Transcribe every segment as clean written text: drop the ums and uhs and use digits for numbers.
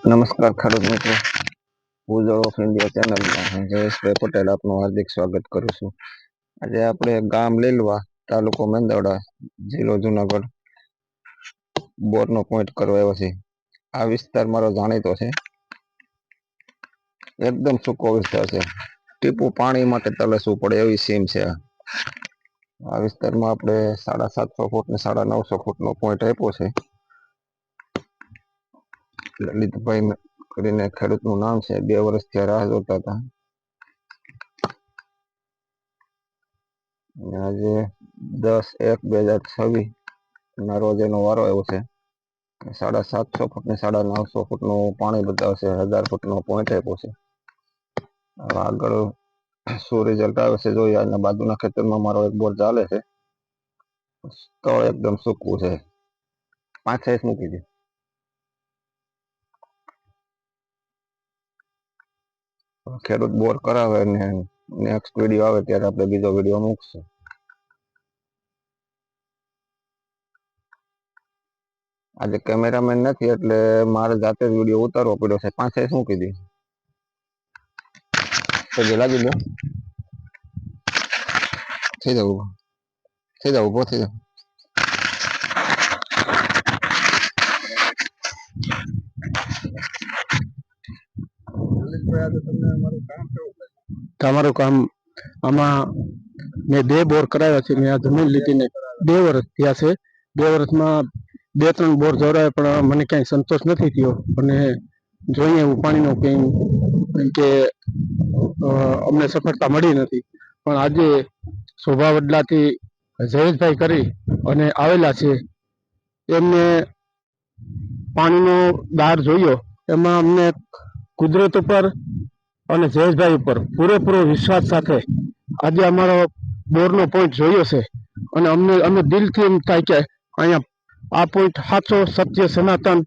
નમસ્કાર ખેડૂત મિત્રો, ઉજળો ઓફ ઇન્ડિયા ચેનલમાં હું જયેશભાઈ પટેલ આપનું હાર્દિક સ્વાગત કરું છું. આજે આપણે ગામ લીલવા, તાલુકો મેંદરડા, જિલ્લો જુનાગઢ બોરનો પોઈન્ટ કરવા આવ્યો છે. આ વિસ્તાર મારો જાણીતો છે, એકદમ સૂકો વિસ્તાર છે. ટીપું પાણી માટે તલસવું પડે એવી સીમ છે. આ વિસ્તારમાં આપણે 750 ફૂટ ને 950 ફૂટનો પોઈન્ટ આપ્યો છે. લલિતભાઈ કરીને ખેડૂતનું નામ છે. 2 વર્ષથી રાહ જોતા હતા. આજે 10/1/2026 ના રોજ એનો વારો આવ્યો છે. 750 ફૂટ ને 950 ફૂટનું પાણી બતાવશે. 1000 ફૂટનો પોઈન્ટ આપ્યો છે. આગળ શું રિઝલ્ટ આવે છે જોઈએ. આજના બાજુના ખેતરમાં મારો એક બોર ચાલે છે. સ્થળ એકદમ સૂકું છે. 5-6 મૂકી દે. ખેડૂત બોર કરાવે ને નેક્સ્ટ વિડીયો આવે ત્યારે આપણે બીજો વિડીયો મૂકશું. આજે કેમેરામેન નથી એટલે મારે જાતે જ વિડીયો ઉતારવો પડ્યો છે. 5-6 મૂકી દે. તો લાગી દો. થઈ જાવ ઉભો થઈ જાવ. તમારું કામ આમાં મેં 2 બોર કરાવ્યા છે. મેં આ જમીન લીધીને 2 વર્ષ થયા છે. 2 વર્ષમાં 2-3 બોર જોડાયા પણ મને ક્યાંય સંતોષ નથી થયો. અને જોઈએ એવું પાણીનો કંઈ કે અમને સફળતા મળી નથી. પણ આજે શોભા વડલાથી જયેશભાઈ કરી અને આવેલા છે, એમને પાણીનો દાર જોયો. એમાં અમને કુદરત ઉપર અને જયેશભાઈ ઉપર પૂરેપૂરો વિશ્વાસ સાથે આજે અમારો બોરનો પોઈન્ટ જોયો છે. અને અમે દિલથી એમ થાય કે અહીંયા આ પોઈન્ટ સાચો, સત્ય, સનાતન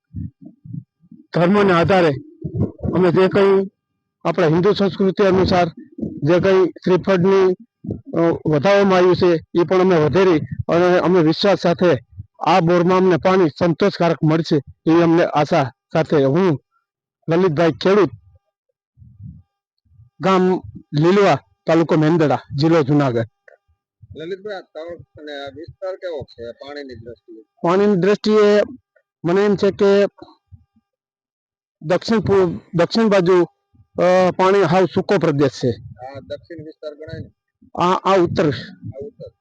ધર્મને આધારે અમે જે કંઈ આપણા હિન્દુ સંસ્કૃતિ અનુસાર જે કંઈ શ્રીફળની વધારવામાં આવ્યું છે એ પણ અમે વધેરી અને અમે વિશ્વાસ સાથે આ બોરમાં અમને પાણી સંતોષકારક મળશે એવી અમને આશા સાથે હું લલિતભાઈ, ખેડૂત, ગામ લીલવા, તાલુકો મેંદરડા, જિલ્લો જુનાગઢ. લલિતભાઈ, વિસ્તાર કેવો છે પાણીની દ્રષ્ટિએ મને એમ છે કે દક્ષિણ બાજુ પાણી હાવ સૂકો પ્રદેશ છે. દક્ષિણ વિસ્તાર ગણાય ને?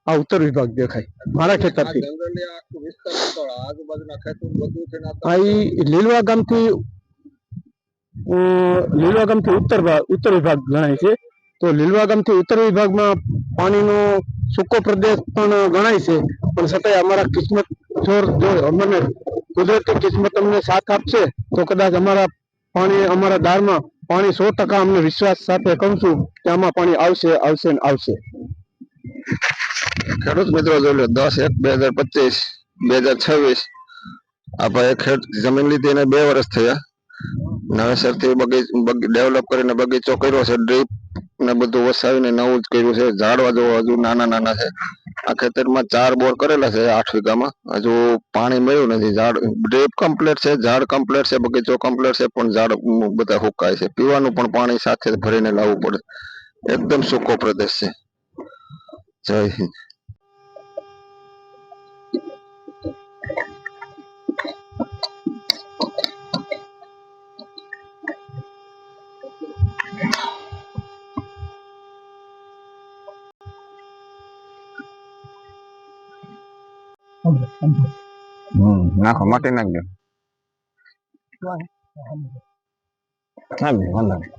આ ઉત્તર વિભાગ દેખાય મારા ખેતરથી. લીલવા ગામથી ઉત્તર વિભાગ ગણાય છે. તો લીલવા ગામથી ઉત્તર વિભાગમાં પાણીનો સૂકો પ્રદેશ પણ ગણાય છે. પણ છતાંય અમારા કિસ્મત જો અમને કુદરતી કિસ્મત અમને સાથ આપશે તો કદાચ અમારા દારમાં પાણી 100% અમને વિશ્વાસ સાથે કહું છું કે આમાં પાણી આવશે ને આવશે. ખેડૂત મિત્રો જોઈ લો, 10/1/2025 2026 આ ભાઈ જમીન લીધી એને 2 વર્ષ થયા. નવેસરથી ડેવલપ કરીને બગીચો કર્યો છે. ડ્રીપ ને બધું વસાવીને નવું જ કર્યું છે. ઝાડવા જો હજુ નાના છે. આ ખેતરમાં 4 બોર કરેલા છે 8 વીઘામાં. હજુ પાણી મળ્યું નથી. ડ્રીપ કમ્પ્લીટ છે, ઝાડ કમ્પ્લીટ છે, બગીચો કમ્પ્લીટ છે, પણ ઝાડ બધા હુકાય છે. પીવાનું પણ પાણી સાથે ભરીને લાવવું પડે. એકદમ સૂકો પ્રદેશ છે. જય હિન્દ. નાખો, માટી નાખજો. વાંધો નહીં.